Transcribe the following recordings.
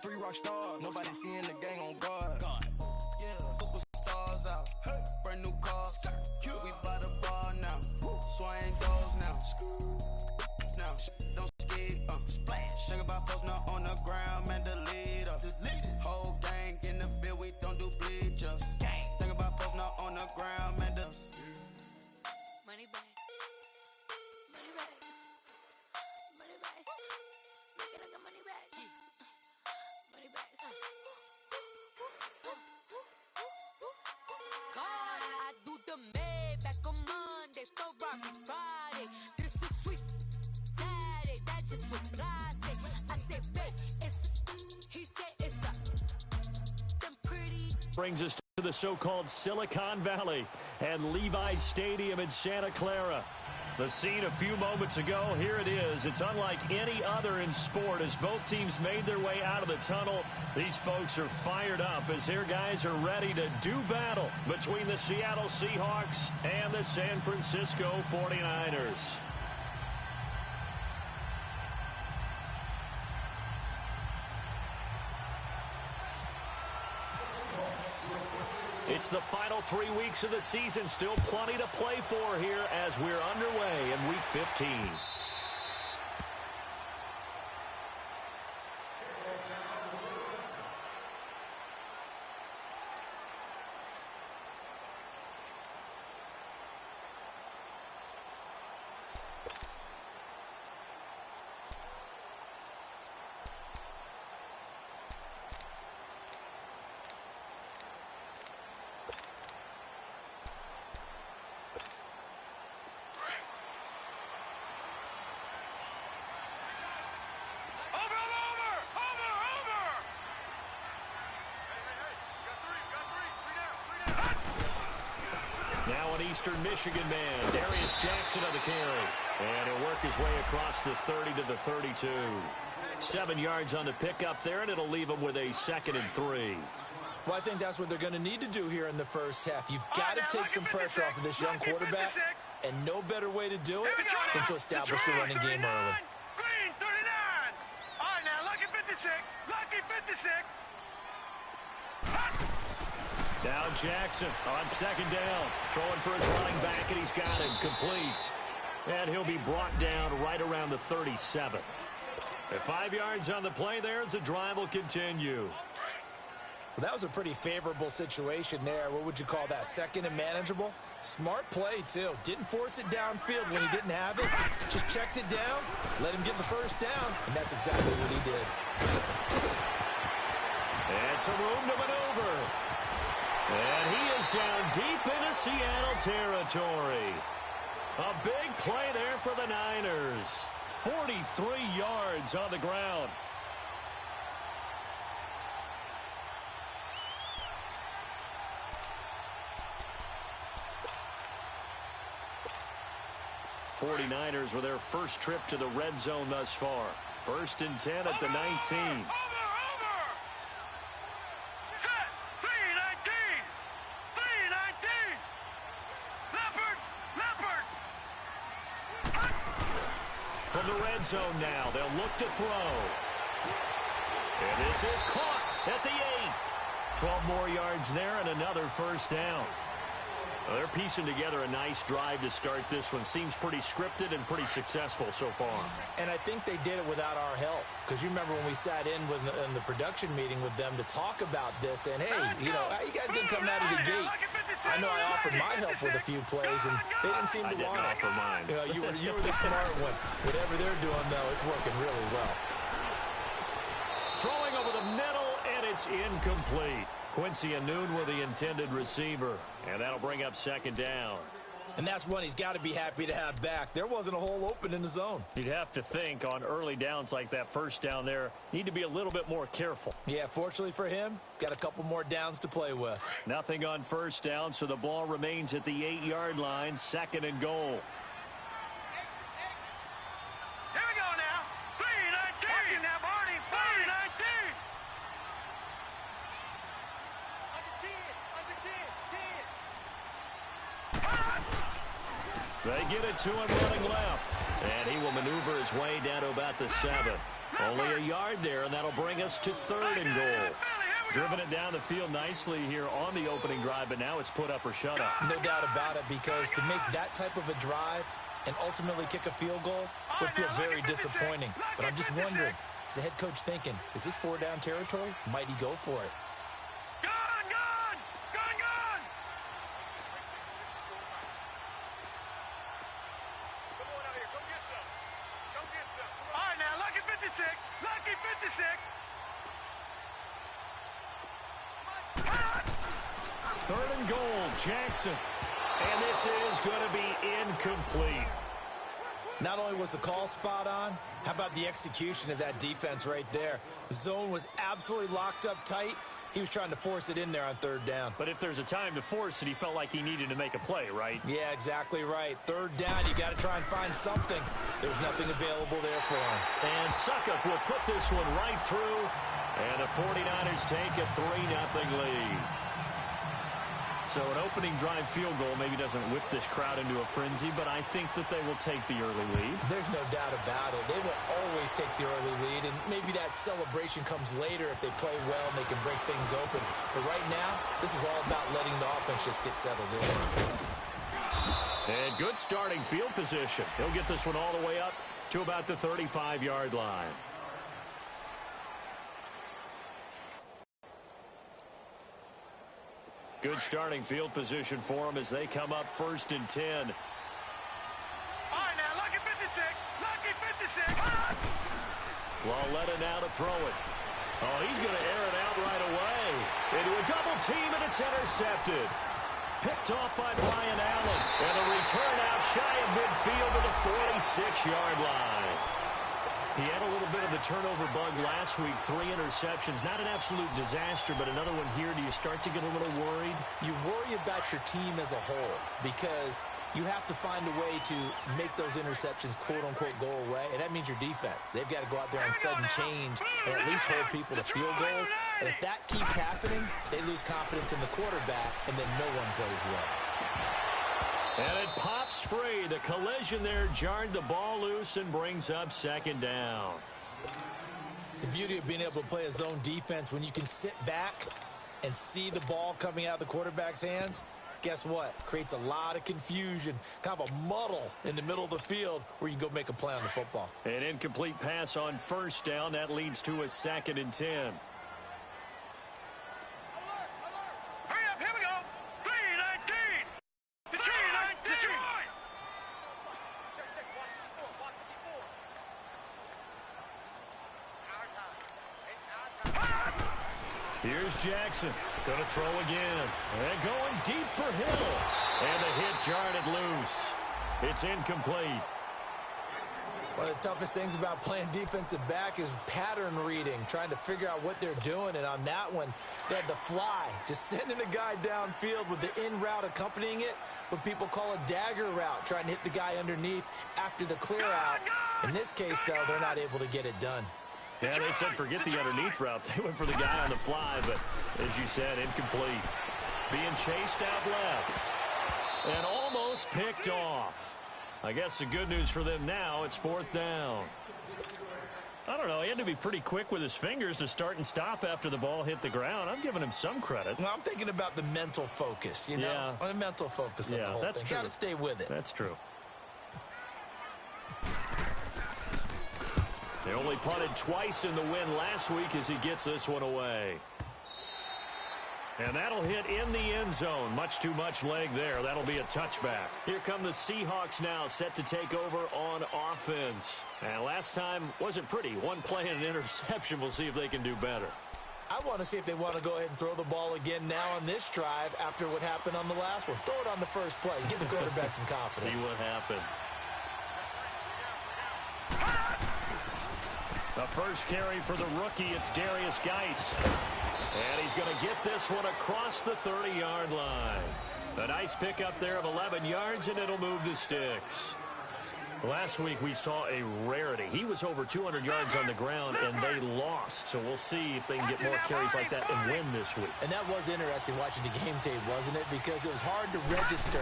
Three rock stars, nobody seeing the gang on guard. Yeah, stars out, brand new cars. We by the bar now, swaying doors now. Now, don't skid, splash. Think about posting up on the ground, man, delete her. Whole gang in the field, we don't do bleachers. Think about posting up on the ground, man, money back. Money back. Money back. Make it like a money back. Money back. God, I do the Maybach on Monday, Ferrari Friday. This is sweet Saturday, that's just what I say. I say, babe, he said it's them pretty. Brings us to the so-called Silicon Valley and Levi's Stadium in Santa Clara. The scene a few moments ago, here it is. It's unlike any other in sport as both teams made their way out of the tunnel. These folks are fired up as their guys are ready to do battle between the Seattle Seahawks and the San Francisco 49ers. It's the final 3 weeks of the season. Still plenty to play for here as we're underway in Week 15. Now an Eastern Michigan man, Darius Jackson on the carry. And he'll work his way across the 30 to the 32. 7 yards on the pickup there, and it'll leave him with a 2nd and 3. Well, I think that's what they're going to need to do here in the first half. You've got to take some pressure off of this young quarterback, and no better way to do it than to establish the running game early. Green, 39. All right, now, lucky 56. Lucky 56. Now Jackson on 2nd down, throwing for his running back, and he's got him complete. And he'll be brought down right around the 37. At 5 yards on the play there, as the drive will continue. Well, that was a pretty favorable situation there. What would you call that, 2nd and manageable? Smart play, too. Didn't force it downfield when he didn't have it. Just checked it down, let him get the first down, and that's exactly what he did. And some room to maneuver. And he is down deep into Seattle territory. A big play there for the Niners. 43 yards on the ground. '49ers with their first trip to the red zone thus far. 1st and 10 at the 19. From the red zone now, they'll look to throw. And this is caught at the 8. 12 more yards there and another first down. Well, they're piecing together a nice drive to start this one. Seems pretty scripted and pretty successful so far. And I think they did it without our help. Because you remember when we sat in the production meeting with them to talk about this. And, hey, you know, how you guys didn't come out of the gate? I know I offered my help with a few plays, and they didn't seem to want it. I didn't offer mine. You know, you were the smart one. Whatever they're doing, though, it's working really well. Throwing over the middle, and it's incomplete. Quincy Anoon with the intended receiver, and that'll bring up 2nd down. And that's one he's got to be happy to have back. There wasn't a hole open in the zone. You'd have to think on early downs like that first down there, need to be a little bit more careful. Yeah, fortunately for him, got a couple more downs to play with. Nothing on first down, so the ball remains at the 8-yard line, 2nd and goal. Here we go now. 3-19. Watch it now, Barney. 3-19. They get it to him running left. And he will maneuver his way down to about the 7. Only a yard there, and that'll bring us to 3rd and goal. Driven it down the field nicely here on the opening drive, but now it's put up or shut up. No doubt about it, because to make that type of a drive and ultimately kick a field goal would feel very disappointing. But I'm just wondering, is the head coach thinking, is this 4-down territory? Might he go for it? Lucky 56. 3rd and goal, Jackson. And this is going to be incomplete. Not only was the call spot on, how about the execution of that defense right there? The zone was absolutely locked up tight. He was trying to force it in there on 3rd down. But if there's a time to force it, he felt like he needed to make a play, right? Yeah, exactly right. 3rd down, you got to try and find something. There's nothing available there for him. And Suckup will put this one right through. And the 49ers take a 3-0 lead. So an opening drive field goal maybe doesn't whip this crowd into a frenzy, but I think that they will take the early lead. There's no doubt about it. They will always take the early lead, and maybe that celebration comes later if they play well and they can break things open. But right now, this is all about letting the offense just get settled in. And good starting field position. He'll get this one all the way up to about the 35-yard line. Good starting field position for them as they come up 1st and 10. All right, now, lucky 56. Lucky 56. Laletta now to throw it. Oh, he's going to air it out right away. Into a double team, and it's intercepted. Picked off by Brian Allen. And a return out shy of midfield to the 46-yard line. He had a little bit of the turnover bug last week, 3 interceptions. Not an absolute disaster, but another one here. Do you start to get a little worried? You worry about your team as a whole because you have to find a way to make those interceptions, quote-unquote, go away, and that means your defense. They've got to go out there and sudden change and at least hold people to field goals. And if that keeps happening, they lose confidence in the quarterback, and then no one plays well. And it pops free. The collision there jarred the ball loose and brings up 2nd down. The beauty of being able to play a zone defense, when you can sit back and see the ball coming out of the quarterback's hands, guess what? Creates a lot of confusion, kind of a muddle in the middle of the field where you can go make a play on the football. An incomplete pass on 1st down. That leads to a 2nd and 10. Here's Jackson. Going to throw again. And going deep for Hill. And the hit jarred it loose. It's incomplete. One of the toughest things about playing defensive back is pattern reading, trying to figure out what they're doing. And on that one, they had the fly, just sending a guy downfield with the in route accompanying it, what people call a dagger route, trying to hit the guy underneath after the clear out. In this case, though, they're not able to get it done. Yeah, they said forget the underneath route. They went for the guy on the fly, but as you said, incomplete. Being chased out left. And almost picked off. I guess the good news for them now, it's 4th down. I don't know. He had to be pretty quick with his fingers to start and stop after the ball hit the ground. I'm giving him some credit. Well, I'm thinking about the mental focus, you know? The mental focus of the whole thing. Got to stay with it. That's true. They only punted twice in the win last week as he gets this one away. And that'll hit in the end zone. Much too much leg there. That'll be a touchback. Here come the Seahawks now, set to take over on offense. And last time wasn't pretty. One play and an interception. We'll see if they can do better. I want to see if they want to go ahead and throw the ball again now on this drive after what happened on the last one. Throw it on the first play. Give the quarterback some confidence. See what happens. The first carry for the rookie, it's Darius Geis. And he's going to get this one across the 30-yard line. A nice pickup there of 11 yards, and it'll move the sticks. Last week we saw a rarity. He was over 200 yards on the ground, and they lost. So we'll see if they can get more carries like that and win this week. And that was interesting watching the game tape, wasn't it? Because it was hard to register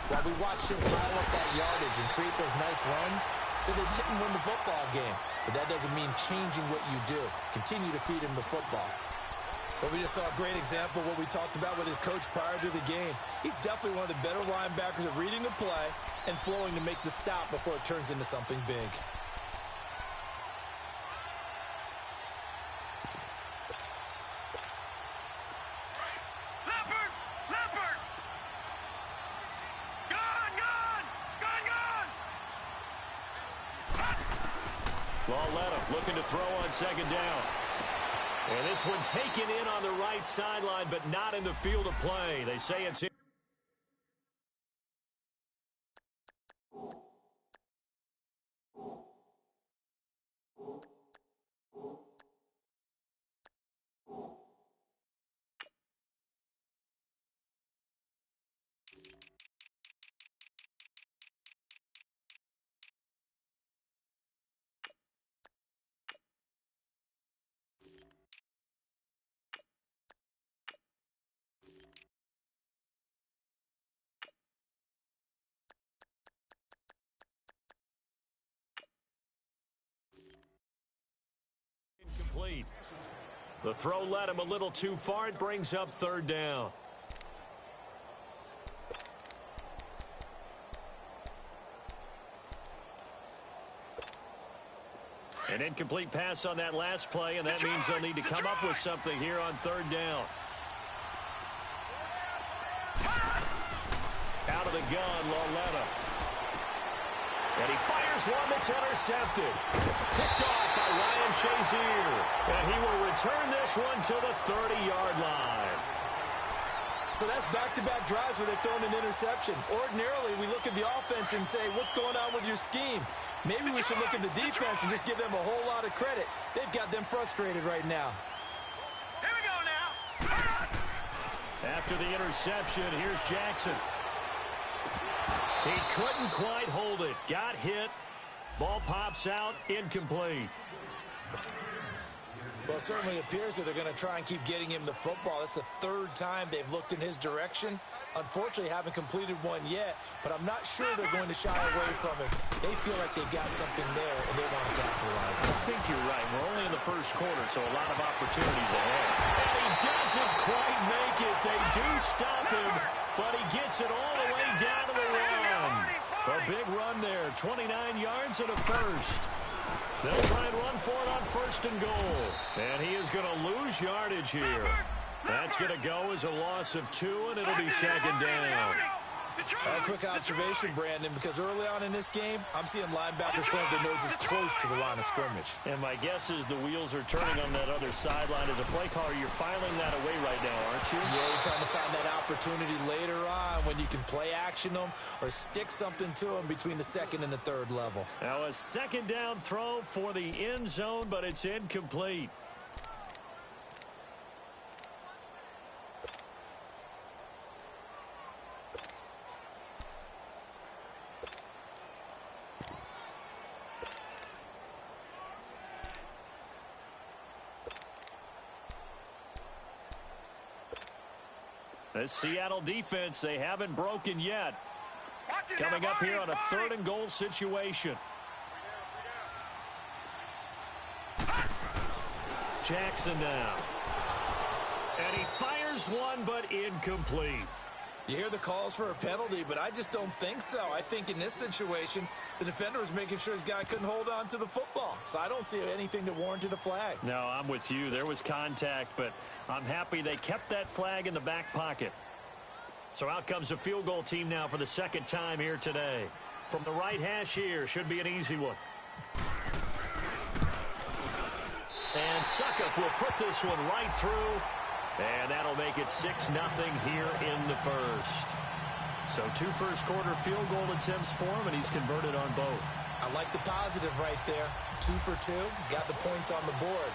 while we watched him pile up that yardage and create those nice runs. that they didn't win the football game. But that doesn't mean changing what you do. Continue to feed him the football. But we just saw a great example of what we talked about with his coach prior to the game. He's definitely one of the better linebackers at reading the play and flowing to make the stop before it turns into something big. Looking to throw on second down. And this one taken in on the right sideline, but not in the field of play. They say it's in. Incomplete. The throw led him a little too far. It brings up third down. An incomplete pass on that last play, and that means they'll need to come up with something here on third down. Out of the gun, Lauletta. And he fires one that's intercepted. Picked off by Ryan Shazier. And he will return this one to the 30-yard line. So that's back-to-back drives where they've thrown an interception. Ordinarily, we look at the offense and say, what's going on with your scheme? Maybe we should look at the defense and just give them a whole lot of credit. They've got them frustrated right now. Here we go now. After the interception, here's Jackson. He couldn't quite hold it. Got hit. Ball pops out. Incomplete. Well, it certainly appears that they're going to try and keep getting him the football. That's the third time they've looked in his direction. Unfortunately, haven't completed one yet, but I'm not sure they're going to shy away from him. They feel like they've got something there, and they want to capitalize on it. I think you're right. We're only in the first quarter, so a lot of opportunities ahead. And he doesn't quite make it. They do stop him, but he gets it all the way down to the run. A big run there, 29 yards and a first. They'll try and run for it on first and goal. And he is going to lose yardage here. That's going to go as a loss of 2, and it'll be second down. A quick observation, Brandon, because early on in this game, I'm seeing linebackers plant their noses close to the line of scrimmage. And my guess is the wheels are turning on that other sideline. As a play caller, you're filing that away right now, aren't you? Yeah, you're trying to find that opportunity later on when you can play action them or stick something to them between the second and the third level. Now a second down throw for the end zone, but it's incomplete. This Seattle defense, they haven't broken yet. Coming up here on a third and goal situation. Jackson now. And he fires one, but incomplete. You hear the calls for a penalty, but I just don't think so. I think in this situation, the defender was making sure his guy couldn't hold on to the football. So I don't see anything that warranted a flag. No, I'm with you. There was contact, but I'm happy they kept that flag in the back pocket. So out comes a field goal team now for the second time here today. From the right hash here, should be an easy one. And Suckup will put this one right through. And that'll make it 6-0 here in the first. So 2 first-quarter field goal attempts for him, and he's converted on both. I like the positive right there. 2 for 2, got the points on the board.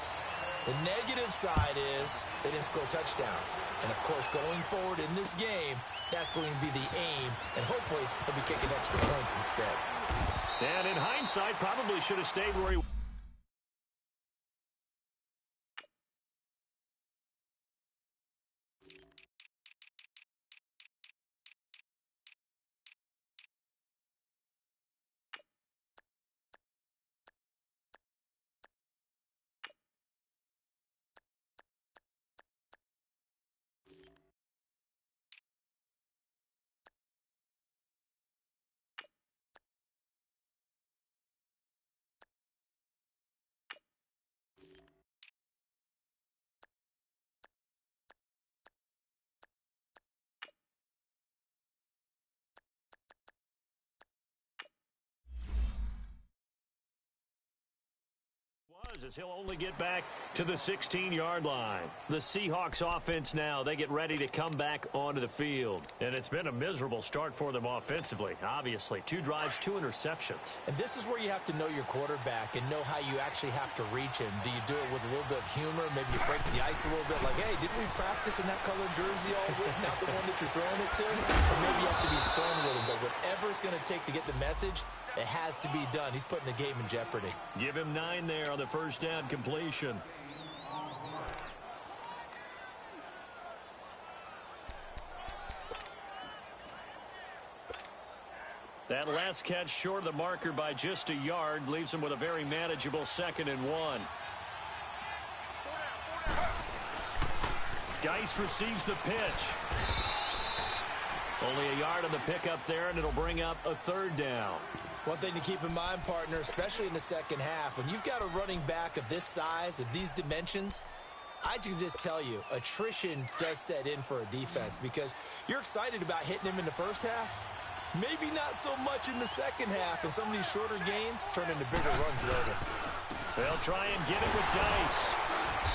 The negative side is they didn't score touchdowns. And, of course, going forward in this game, that's going to be the aim, and hopefully he'll be kicking extra points instead. And in hindsight, probably should have stayed where he is as he'll only get back to the 16-yard line. The Seahawks offense now, they get ready to come back onto the field. And it's been a miserable start for them offensively, obviously. 2 drives, 2 interceptions. And this is where you have to know your quarterback and know how you actually have to reach him. Do you do it with a little bit of humor? Maybe you break the ice a little bit like, hey, didn't we practice in that colored jersey all week? Not the one that you're throwing it to? Or maybe you have to be stern with him. But whatever it's going to take to get the message, it has to be done. He's putting the game in jeopardy. Give him 9 there on the first down completion. That last catch short of the marker by just a yard leaves him with a very manageable 2nd and 1. Geis receives the pitch. Only a yard on the pickup there, and it'll bring up a 3rd down. One thing to keep in mind, partner, especially in the second half, when you've got a running back of this size, of these dimensions, I can just tell you, attrition does set in for a defense because you're excited about hitting him in the first half. Maybe not so much in the second half, and some of these shorter gains turn into bigger runs later. They'll try and get it with Geis.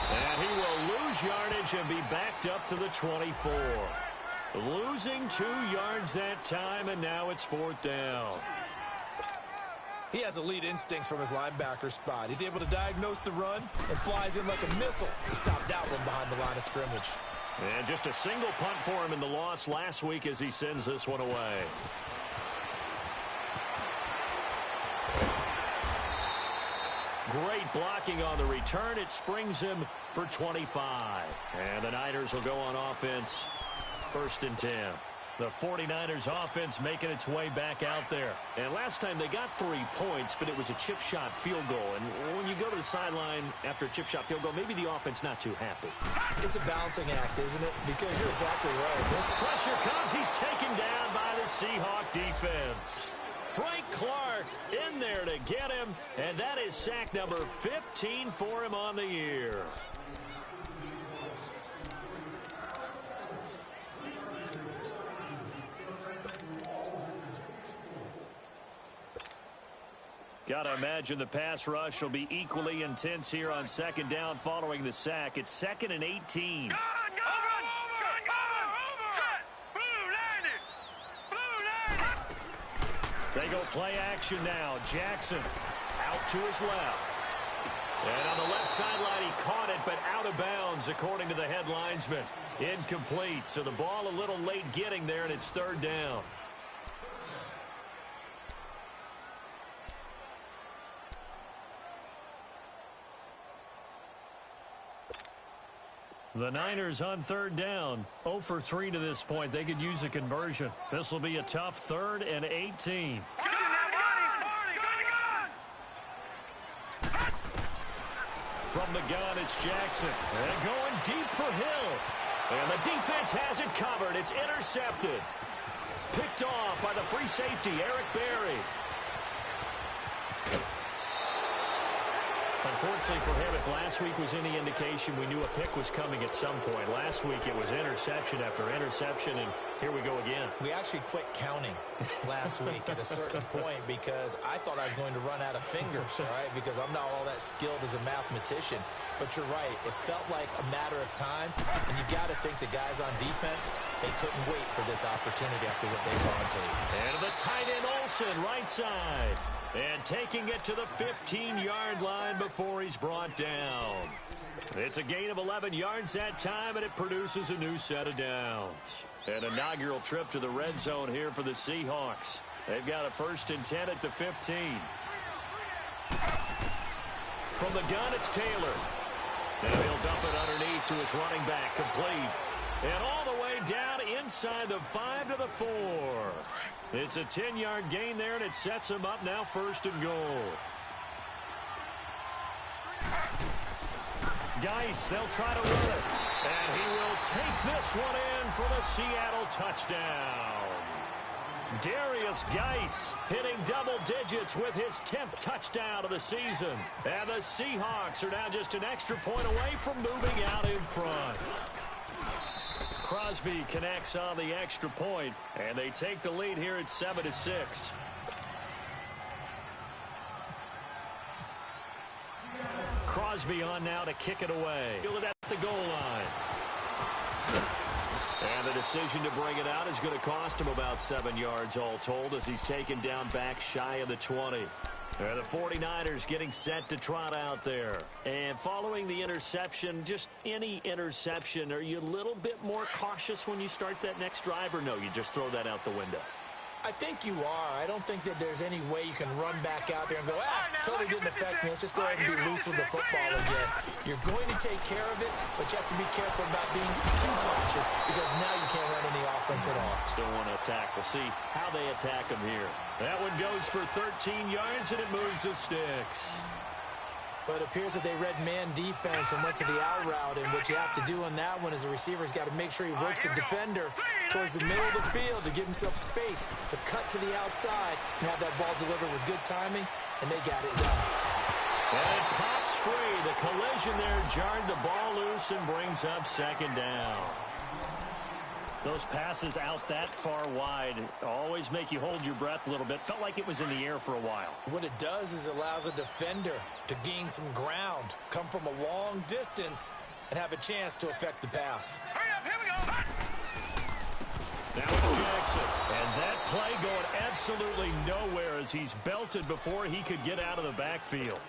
And he will lose yardage and be backed up to the 24. Losing 2 yards that time, and now it's 4th down. He has elite instincts from his linebacker spot. He's able to diagnose the run and flies in like a missile to stop that one behind the line of scrimmage. And just a single punt for him in the loss last week as he sends this one away. Great blocking on the return. It springs him for 25. And the Niners will go on offense. 1st and 10. The 49ers offense making its way back out there. And last time they got 3 points, but it was a chip shot field goal. And when you go to the sideline after a chip shot field goal, maybe the offense not too happy. It's a balancing act, isn't it? Because you're exactly right. Pressure comes. He's taken down by the Seahawk defense. Frank Clark in there to get him. And that is sack number 15 for him on the year. Got to imagine the pass rush will be equally intense here on 2nd down following the sack. It's 2nd and 18. They go play action now. Jackson out to his left. And on the left sideline, he caught it, but out of bounds, according to the head linesman. Incomplete. So the ball a little late getting there, and it's 3rd down. The Niners on 3rd down. 0 for 3 to this point. They could use a conversion. This will be a tough 3rd and 18. From the gun, it's Jackson. And going deep for Hill. And the defense has it covered. It's intercepted. Picked off by the free safety, Eric Berry. Unfortunately for him, if last week was any indication, we knew a pick was coming at some point. Last week it was interception after interception, and here we go again. We actually quit counting last week at a certain point because I thought I was going to run out of fingers, all right, because I'm not all that skilled as a mathematician. But you're right. It felt like a matter of time, and you got to think the guys on defense, they couldn't wait for this opportunity after what they saw on tape. And the tight end Olsen, right side. And taking it to the 15-yard line before he's brought down. It's a gain of 11 yards that time, and it produces a new set of downs. An inaugural trip to the red zone here for the Seahawks. They've got a 1st and 10 at the 15. From the gun, it's Taylor. Now he'll dump it underneath to his running back, complete. And all the way down inside the 5 to the 4. It's a 10-yard gain there, and it sets him up now 1st and goal. Geis, they'll try to run it. And he will take this one in for the Seattle touchdown. Darius Geis hitting double digits with his 10th touchdown of the season. And the Seahawks are now just an extra point away from moving out in front. Crosby connects on the extra point, and they take the lead here at 7-6. Crosby on now to kick it away. Feel it at the goal line. And the decision to bring it out is going to cost him about 7 yards all told as he's taken down back shy of the 20. And the 49ers getting set to trot out there. And following the interception, just any interception, are you a little bit more cautious when you start that next drive, or no, you just throw that out the window? I think you are. I don't think that there's any way you can run back out there and go, totally didn't affect me. Let's just go ahead and be loose with the football again. You're going to take care of it, but you have to be careful about being too cautious because now you can't run any offense at all. Still want to attack. We'll see how they attack him here. That one goes for 13 yards, and it moves the sticks. But it appears that they read man defense and went to the out route, and what you have to do on that one is the receiver's got to make sure he works the defender towards the middle of the field to give himself space to cut to the outside and have that ball delivered with good timing, and they got it done. And it pops free. The collision there jarred the ball loose and brings up second down. Those passes out that far wide always make you hold your breath a little bit. Felt like it was in the air for a while. What it does is it allows a defender to gain some ground, come from a long distance, and have a chance to affect the pass. Hurry up, here we go. Now it's Jackson. And that play going absolutely nowhere as he's belted before he could get out of the backfield.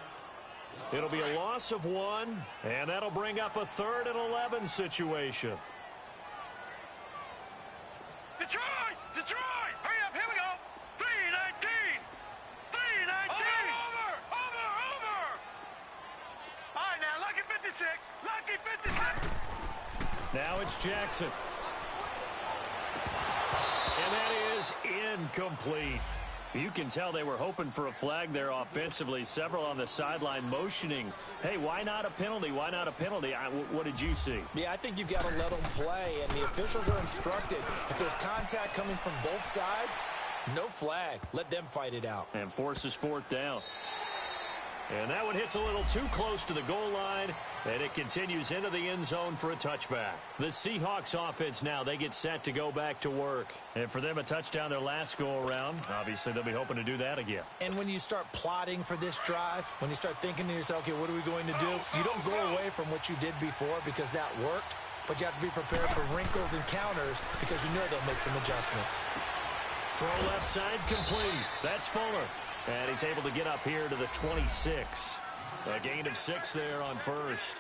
It'll be a loss of 1, and that'll bring up a 3rd and 11 situation. Detroit! Detroit! Hurry up, here we go. 3-19. 3-19. Over. All right, now, lucky 56. Lucky 56. Now it's Jackson. And that is incomplete. You can tell they were hoping for a flag there offensively. Several on the sideline motioning, hey, why not a penalty? Why not a penalty? What did you see? Yeah, I think you've got to let them play, and the officials are instructed. If there's contact coming from both sides, no flag. Let them fight it out. And forces 4th down. And that one hits a little too close to the goal line, and it continues into the end zone for a touchback. The Seahawks offense now, they get set to go back to work. And for them, a touchdown their last go-around. Obviously, they'll be hoping to do that again. And when you start plotting for this drive, when you start thinking to yourself, okay, what are we going to do? You don't go away from what you did before because that worked, but you have to be prepared for wrinkles and counters because you know they'll make some adjustments. Throw left side complete. That's Fuller. And he's able to get up here to the 26. A gain of 6 there on first.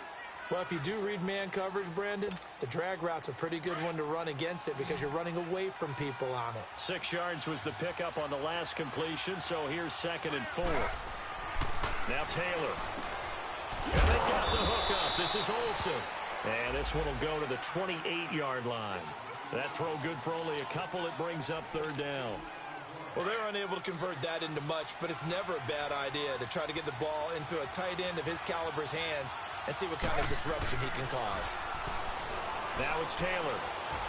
Well, if you do read man coverage, Brandon, the drag route's a pretty good one to run against it because you're running away from people on it. 6 yards was the pickup on the last completion, so here's 2nd and 4. Now Taylor. And they got the hook up. This is Olsen. And this one will go to the 28-yard line. That throw good for only a couple. It brings up 3rd down. Well, they're unable to convert that into much, but it's never a bad idea to try to get the ball into a tight end of his caliber's hands and see what kind of disruption he can cause. Now it's Taylor.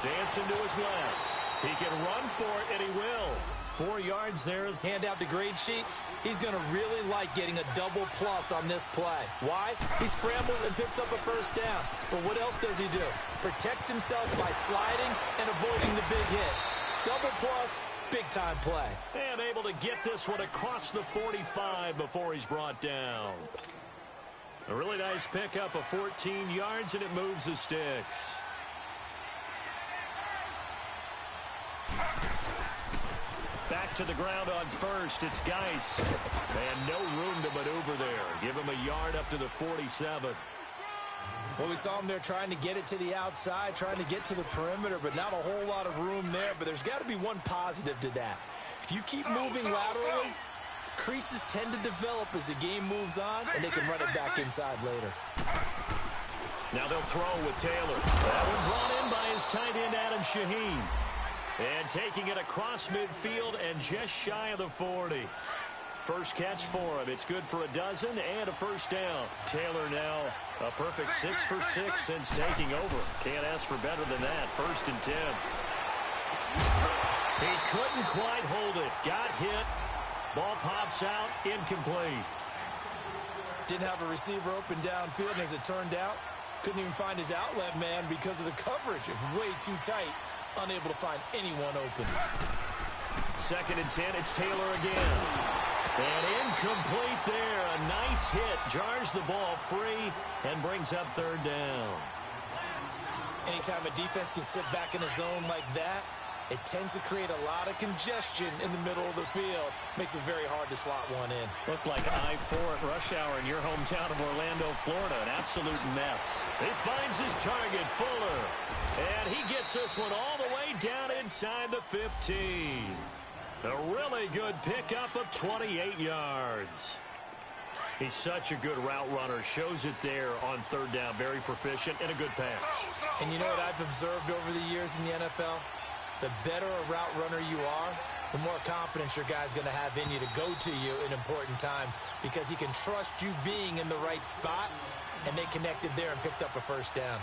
Dancing to his left. He can run for it, and he will. 4 yards there. Hand out the grade sheets. He's going to really like getting a double plus on this play. Why? He scrambles and picks up a 1st down. But what else does he do? Protects himself by sliding and avoiding the big hit. Double plus. Big-time play. And able to get this one across the 45 before he's brought down. A really nice pickup of 14 yards, and it moves the sticks. Back to the ground on first. It's Geis. And no room to maneuver there. Give him a yard up to the 47. Well, we saw him there trying to get it to the outside, trying to get to the perimeter, but not a whole lot of room there. But there's got to be one positive to that. If you keep moving laterally, creases tend to develop as the game moves on, and they can run it back inside later. Now they'll throw with Taylor. That one brought in by his tight end, Adam Shaheen. And taking it across midfield and just shy of the 40. First catch for him. It's good for a dozen and a 1st down. Taylor now a perfect 6 for 6 since taking over. Can't ask for better than that. 1st and 10. He couldn't quite hold it. Got hit. Ball pops out. Incomplete. Didn't have a receiver open downfield, and as it turned out, couldn't even find his outlet man because of the coverage. It was way too tight. Unable to find anyone open. 2nd and 10. It's Taylor again. And incomplete there. a nice hit, jars the ball free, and brings up third down. Anytime a defense can sit back in a zone like that, it tends to create a lot of congestion in the middle of the field. Makes it very hard to slot one in. Looked like I-4 at rush hour in your hometown of Orlando, Florida. An absolute mess. He finds his target, Fuller. And he gets this one all the way down inside the 15. A really good pickup of 28 yards. He's such a good route runner. Shows it there on third down. Very proficient and a good pass. And you know what I've observed over the years in the NFL? The better a route runner you are, the more confidence your guy's going to have in you to go to you in important times because he can trust you being in the right spot, and they connected there and picked up a first down.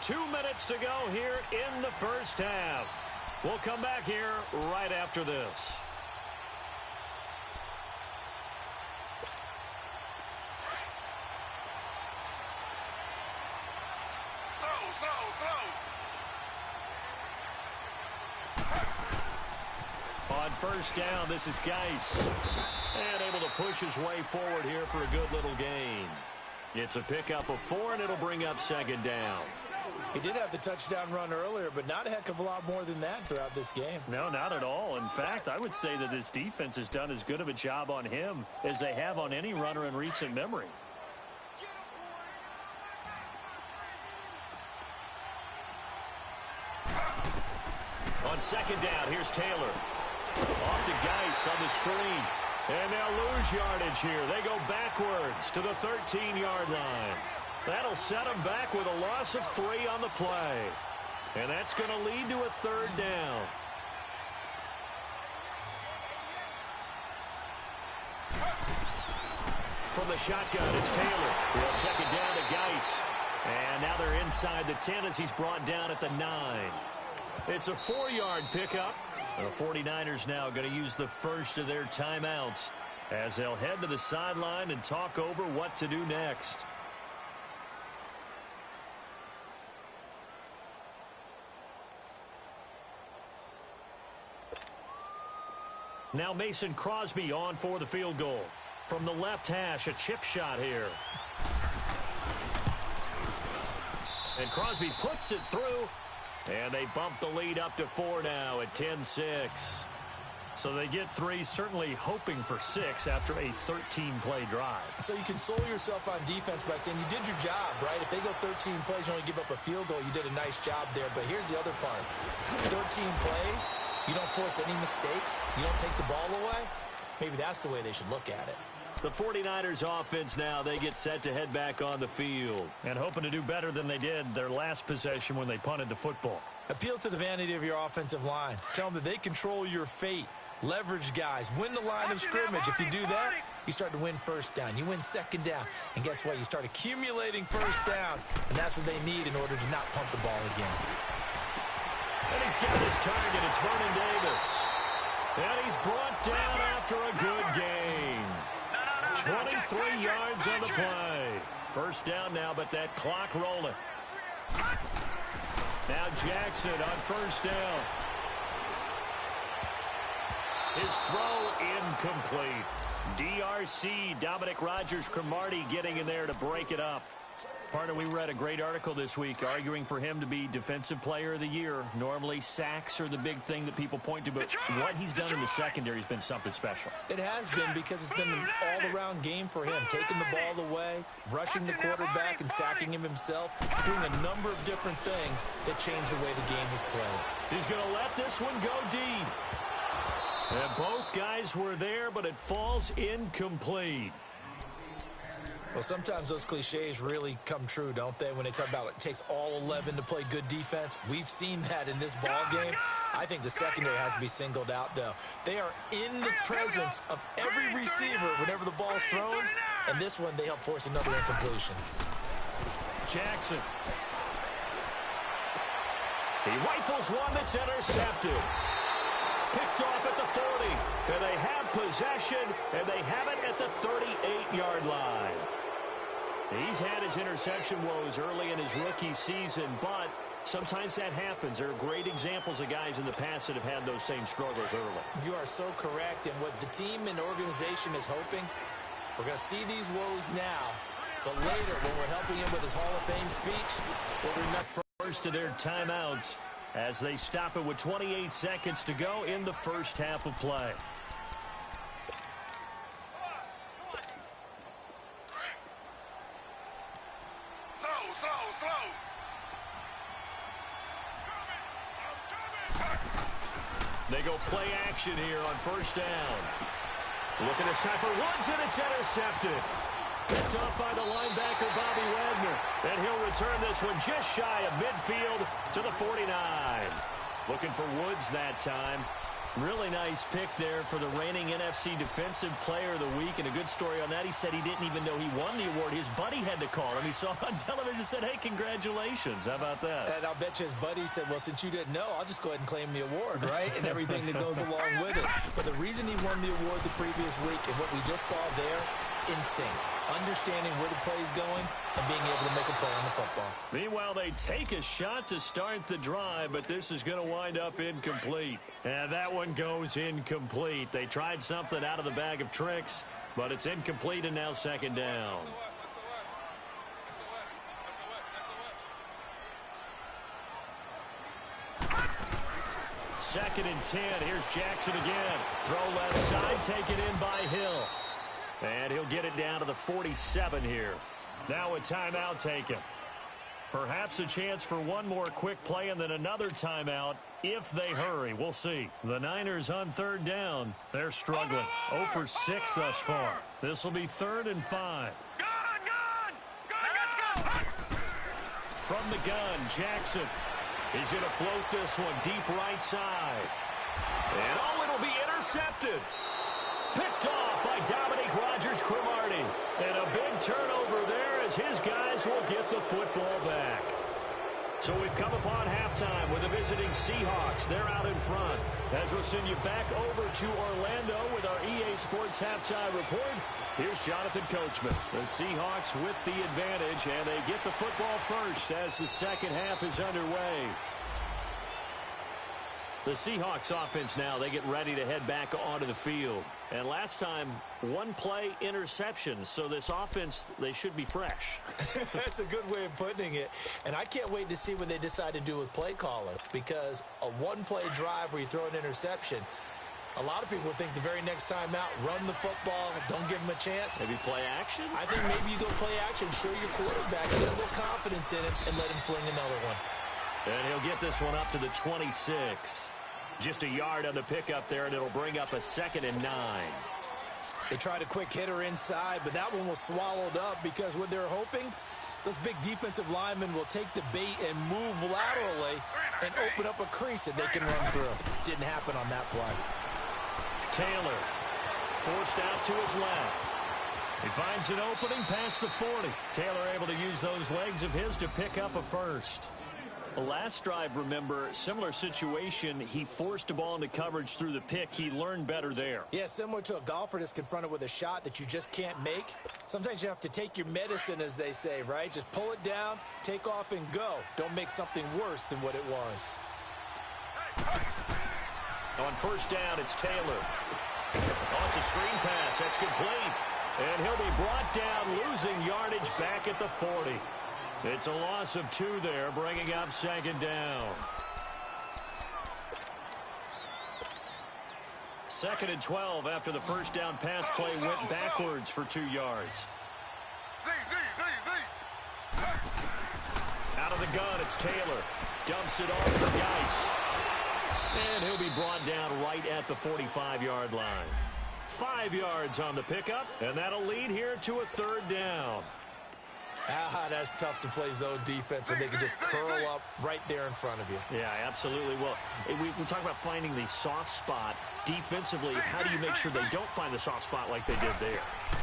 2 minutes to go here in the first half. We'll come back here right after this. On first down, this is Geis. And able to push his way forward here for a good little gain. It's a pickup of 4, and it'll bring up second down. He did have the touchdown run earlier, but not a heck of a lot more than that throughout this game. No, not at all. In fact, I would say that this defense has done as good of a job on him as they have on any runner in recent memory. On second down, here's Taylor. Off to Geis on the screen. And they'll lose yardage here. They go backwards to the 13-yard line. That'll set them back with a loss of 3 on the play. And that's going to lead to a third down. From the shotgun, it's Taylor. He'll check it down to Geis. And now they're inside the 10 as he's brought down at the 9. It's a 4-yard pickup. The 49ers now going to use the first of their timeouts as they'll head to the sideline and talk over what to do next. Now Mason Crosby on for the field goal. From the left hash, a chip shot here. And Crosby puts it through. And they bump the lead up to 4 now at 10-6. So they get 3, certainly hoping for 6 after a 13-play drive. So you console yourself on defense by saying you did your job, right? If they go 13 plays, you only give up a field goal, you did a nice job there. But here's the other part. 13 plays, you don't force any mistakes, you don't take the ball away. Maybe that's the way they should look at it. The 49ers offense now, they get set to head back on the field. And hoping to do better than they did their last possession when they punted the football. Appeal to the vanity of your offensive line. Tell them that they control your fate. Leverage guys. Win the line of scrimmage. If you do that, you start to win first down. You win second down. And guess what? You start accumulating first downs. And that's what they need in order to not punt the ball again. And he's got his target. It's Vernon Davis. And he's brought down after a good game. 23 yards on the play. First down now, but that clock rolling. Now Jackson on first down. His throw incomplete. DRC, Dominic Rodgers-Cromartie getting in there to break it up. Partner, we read a great article this week arguing for him to be Defensive Player of the Year. Normally, sacks are the big thing that people point to, but what he's done in the secondary has been something special. It has been because it's been an all-around game for him. Taking the ball away, rushing the quarterback, and sacking him himself. Doing a number of different things that change the way the game is played. He's going to let this one go deep. And both guys were there, but it falls incomplete. Well, sometimes those cliches really come true, don't they? When they talk about it takes all 11 to play good defense. We've seen that in this ball game. I think the secondary has to be singled out, though. They are in the presence of every receiver whenever the ball is thrown. And this one, they help force another incompletion. Jackson. He rifles one that's intercepted. Picked off at the 40. And they have possession, and they have it at the 38-yard line. He's had his interception woes early in his rookie season, but sometimes that happens. There are great examples of guys in the past that have had those same struggles early. You are so correct, and what the team and organization is hoping We're going to see these woes now, but later when we're helping him with his Hall of Fame speech, well, they're not first to their timeouts as they stop it with 28 seconds to go in the first half of play. Slow. They go play action here on first down. Looking this time for Woods, and it's intercepted. Picked up by the linebacker, Bobby Wagner. And he'll return this one just shy of midfield to the 49. Looking for Woods that time. Really nice pick there for the reigning NFC Defensive Player of the Week. And a good story on that. He said he didn't even know he won the award. His buddy had to call him. He saw on television and said, hey, congratulations. How about that? And I'll bet you his buddy said, well, since you didn't know, I'll just go ahead and claim the award, right? And everything that goes along with it. But the reason he won the award the previous week and what we just saw there, instincts, understanding where the play is going, and being able to make a play on the football. Meanwhile, they take a shot to start the drive, but this is going to wind up incomplete. And that one goes incomplete. They tried something out of the bag of tricks, but it's incomplete and now second down. Second and 10. Here's Jackson again. Throw left side, taken in by Hill. And he'll get it down to the 47 here. Now a timeout taken. Perhaps a chance for one more quick play and then another timeout if they hurry. We'll see. The Niners on third down. They're struggling. 0 for 6 thus far. This will be 3rd and 5. Let's go! From the gun, Jackson. He's going to float this one deep right side. And it'll be intercepted. Picked off by Dominique Rodgers-Cromartie. And a big turnover there as his guys will get the football back. So we've come upon halftime with the visiting Seahawks. They're out in front. As we'll send you back over to Orlando with our EA Sports Halftime Report, here's Jonathan Coachman. The Seahawks with the advantage, and they get the football first as the second half is underway. The Seahawks offense now, they get ready to head back onto the field. And last time, one play interceptions. So this offense, they should be fresh. That's a good way of putting it. And I can't wait to see what they decide to do with play calling. Because a one-play drive where you throw an interception, a lot of people think the very next time out, run the football, don't give them a chance. Maybe play action? I think maybe you go play action, show your quarterback, get a little confidence in him, and let him fling another one. And he'll get this one up to the 26. Just a yard on the pickup there, and it'll bring up a 2nd and 9. They tried a quick hitter inside, but that one was swallowed up because what they're hoping, those big defensive linemen will take the bait and move laterally and open up a crease that they can run through. Didn't happen on that play. Taylor forced out to his left. He finds an opening past the 40. Taylor able to use those legs of his to pick up a first. Last drive, remember, similar situation. He forced a ball into coverage through the pick. He learned better there. Yeah, similar to a golfer that's confronted with a shot that you just can't make. Sometimes you have to take your medicine, as they say, right? Just pull it down, take off, and go. Don't make something worse than what it was. On first down, it's Taylor. Oh, it's a screen pass. That's complete. And he'll be brought down, losing yardage back at the 40. It's a loss of 2 there, bringing up 2nd down. 2nd and 12 after the first down pass play went backwards for 2 yards. Out of the gun, it's Taylor. Dumps it off for Geis. And he'll be brought down right at the 45-yard line. 5 yards on the pickup, and that'll lead here to a 3rd down. That's tough to play zone defense when they can just curl up right there in front of you. Yeah, absolutely. Well, we talk about finding the soft spot. Defensively, how do you make sure they don't find the soft spot like they did there?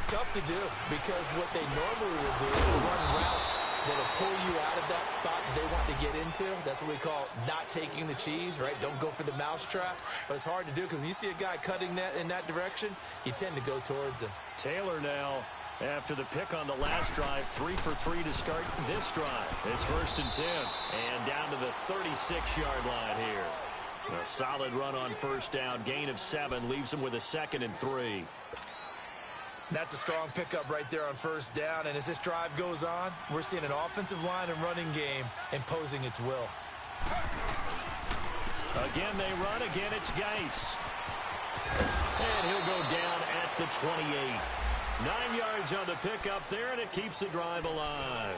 Tough to do, because what they normally would do is run routes that'll pull you out of that spot that they want to get into. That's what we call not taking the cheese, right? Don't go for the mousetrap. But it's hard to do because when you see a guy cutting that in that direction, you tend to go towards him. Taylor now, after the pick on the last drive, 3 for 3 to start this drive. It's 1st and 10, and down to the 36-yard line here. A solid run on first down, gain of 7, leaves him with a 2nd and 3. That's a strong pickup right there on first down. And as this drive goes on, we're seeing an offensive line and running game imposing its will. Again, they run. Again, it's Geis. And he'll go down at the 28. 9 yards on the pickup there, and it keeps the drive alive.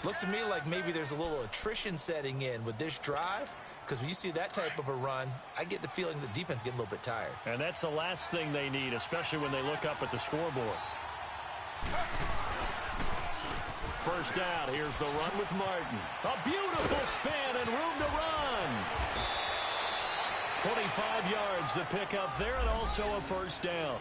Looks to me like maybe there's a little attrition setting in with this drive, because when you see that type of a run, I get the feeling the defense getting a little bit tired. And that's the last thing they need, especially when they look up at the scoreboard. First down, here's the run with Martin. A beautiful spin and room to run. 25 yards the pickup there, and also a first down.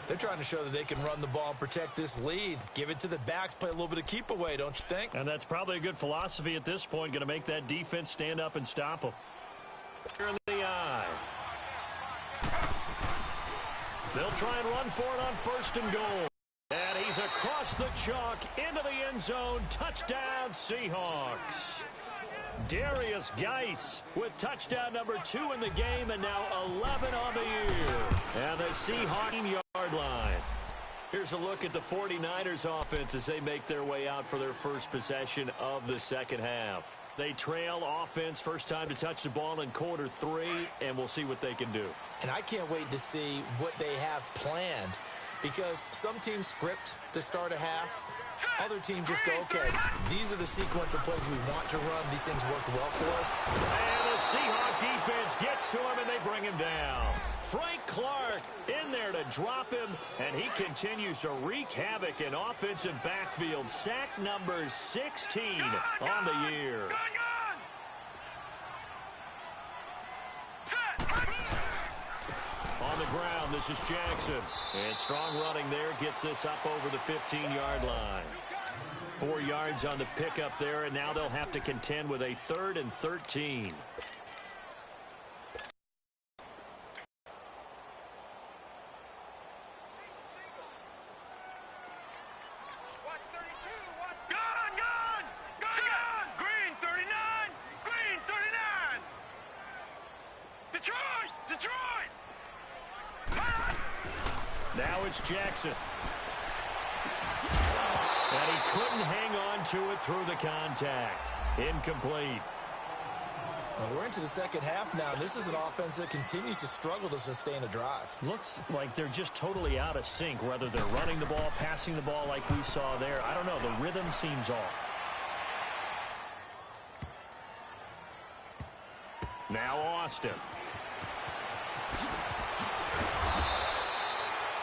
They're trying to show that they can run the ball and protect this lead. Give it to the backs, play a little bit of keep away, don't you think? And that's probably a good philosophy at this point, going to make that defense stand up and stop them. Here in the eye. They'll try and run for it on first and goal. And he's across the chalk into the end zone. Touchdown, Seahawks. Darius Geis with touchdown number 2 in the game, and now 11 on the year. And the Seahawks yard line. Here's a look at the 49ers offense as they make their way out for their first possession of the second half. They trail offense, first time to touch the ball in quarter 3, and we'll see what they can do. And I can't wait to see what they have planned, because some teams script to start a half. Other teams just go, okay, these are the sequence of plays we want to run. These things worked well for us. And the Seahawk defense gets to him, and they bring him down. Frank Clark in there to drop him, and he continues to wreak havoc in offensive backfield. Sack number 16 on the year. On the ground, this is Jackson. And strong running there gets this up over the 15-yard line. 4 yards on the pickup there, and now they'll have to contend with a 3rd and 13. Now it's Jackson. And he couldn't hang on to it through the contact. Incomplete. Well, we're into the second half now. This is an offense that continues to struggle to sustain a drive. Looks like they're just totally out of sync, whether they're running the ball, passing the ball like we saw there. I don't know. The rhythm seems off. Now Austin.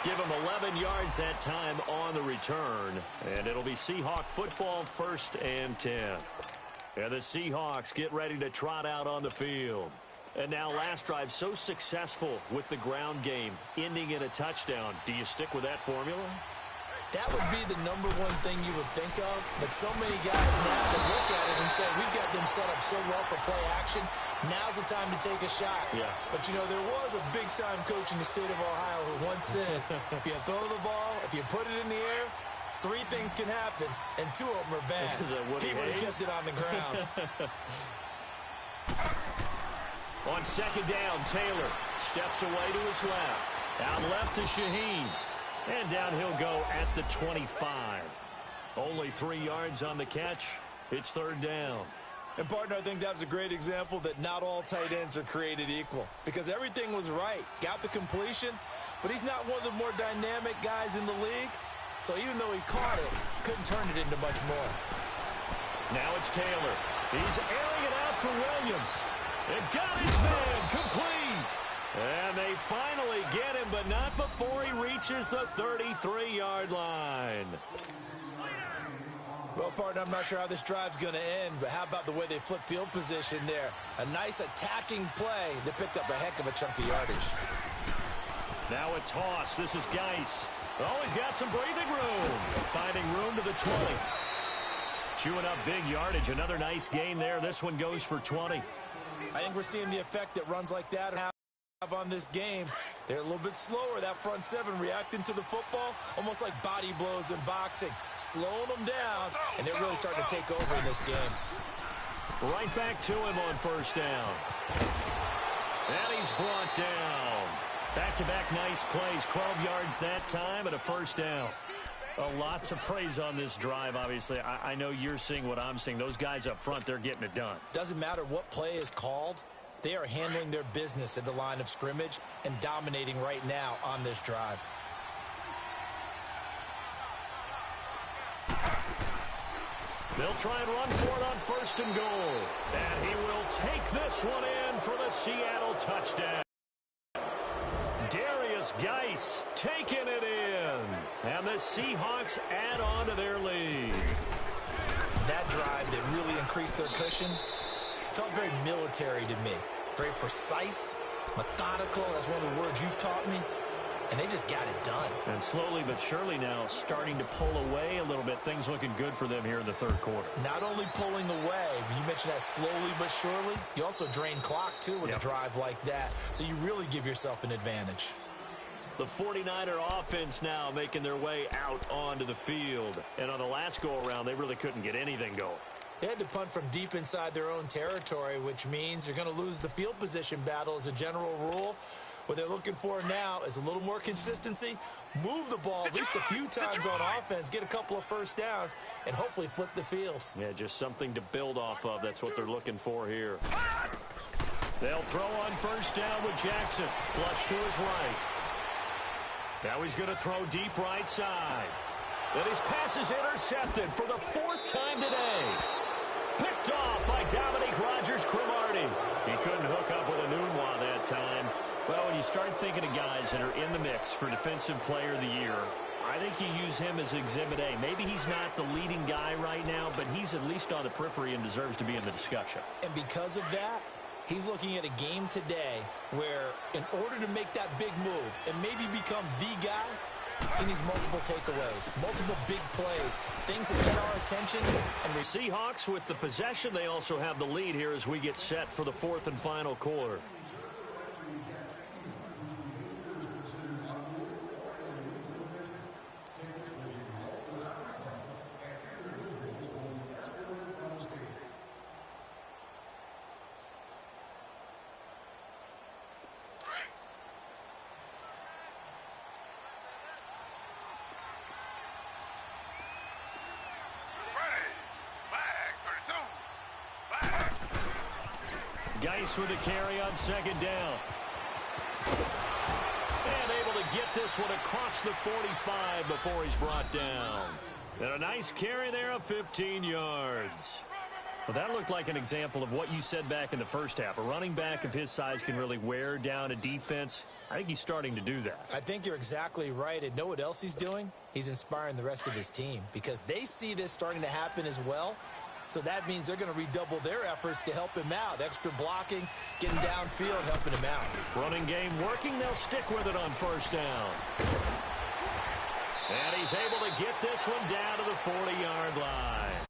Give him 11 yards that time on the return. And it'll be Seahawk football, 1st and 10. And the Seahawks get ready to trot out on the field. And now last drive so successful with the ground game, ending in a touchdown. Do you stick with that formula? That would be the #1 thing you would think of, but so many guys now would look at it and say, we've got them set up so well for play action, now's the time to take a shot. Yeah. But, you know, there was a big-time coach in the state of Ohio who once said, if you throw the ball, if you put it in the air, 3 things can happen, and 2 of them are bad. He would have kept it on the ground. On second down, Taylor steps away to his left. Out left to Shaheen. And down he'll go at the 25. Only 3 yards on the catch. It's 3rd down. And, partner, I think that's a great example that not all tight ends are created equal, because everything was right. Got the completion, but he's not one of the more dynamic guys in the league. So even though he caught it, couldn't turn it into much more. Now it's Taylor. He's airing it out for Williams. It got his man complete. And they finally get him, but not before he reaches the 33-yard line. Well, partner, I'm not sure how this drive's going to end, but how about the way they flip field position there? A nice attacking play that picked up a heck of a chunk of yardage. Now a toss. This is Geis. Oh, he's got some breathing room. Finding room to the 20. Chewing up big yardage. Another nice gain there. This one goes for 20. I think we're seeing the effect that runs like that have on this game. They're a little bit slower, that front 7, reacting to the football, almost like body blows in boxing, slowing them down, and they're really starting to take over in this game. Right back to him on first down. And he's brought down. Back-to-back nice plays, 12 yards that time and a first down. A lot to praise on this drive, obviously. I know you're seeing what I'm seeing. Those guys up front, they're getting it done. Doesn't matter what play is called. They are handling their business at the line of scrimmage and dominating right now on this drive. They'll try and run for it on first and goal. And he will take this one in for the Seattle touchdown. Darius Geis taking it in. And the Seahawks add on to their lead. That drive that really increased their cushion felt very military to me. Very precise, methodical. That's one of the words you've taught me. And they just got it done. And slowly but surely now starting to pull away a little bit. Things looking good for them here in the third quarter. Not only pulling away, but you mentioned that slowly but surely. You also drain clock, too, with a drive like that. So you really give yourself an advantage. The 49er offense now making their way out onto the field. And on the last go-around, they really couldn't get anything going. They had to punt from deep inside their own territory, which means you're going to lose the field position battle as a general rule. What they're looking for now is a little more consistency, move the ball at least a few times on offense, get a couple of first downs, and hopefully flip the field. Yeah, just something to build off of. That's what they're looking for here. They'll throw on first down with Jackson. Flush to his right. Now he's going to throw deep right side. And his pass is intercepted for the fourth time today. Picked off by Dominique Rodgers-Cromartie. He couldn't hook up with a Nunwa that time. Well, when you start thinking of guys that are in the mix for Defensive Player of the Year, I think you use him as Exhibit A. Maybe he's not the leading guy right now, but he's at least on the periphery and deserves to be in the discussion. And because of that, he's looking at a game today where in order to make that big move and maybe become the guy, he needs multiple takeaways, multiple big plays, things that get our attention. And the Seahawks with the possession, they also have the lead here as we get set for the fourth and final quarter. Geis with a carry on second down. And able to get this one across the 45 before he's brought down. And a nice carry there of 15 yards. Well, that looked like an example of what you said back in the first half. A running back of his size can really wear down a defense. I think he's starting to do that. I think you're exactly right. And know what else he's doing? He's inspiring the rest of his team because they see this starting to happen as well. So that means they're going to redouble their efforts to help him out. Extra blocking, getting downfield, helping him out. Running game working. They'll stick with it on first down. And he's able to get this one down to the 40-yard line.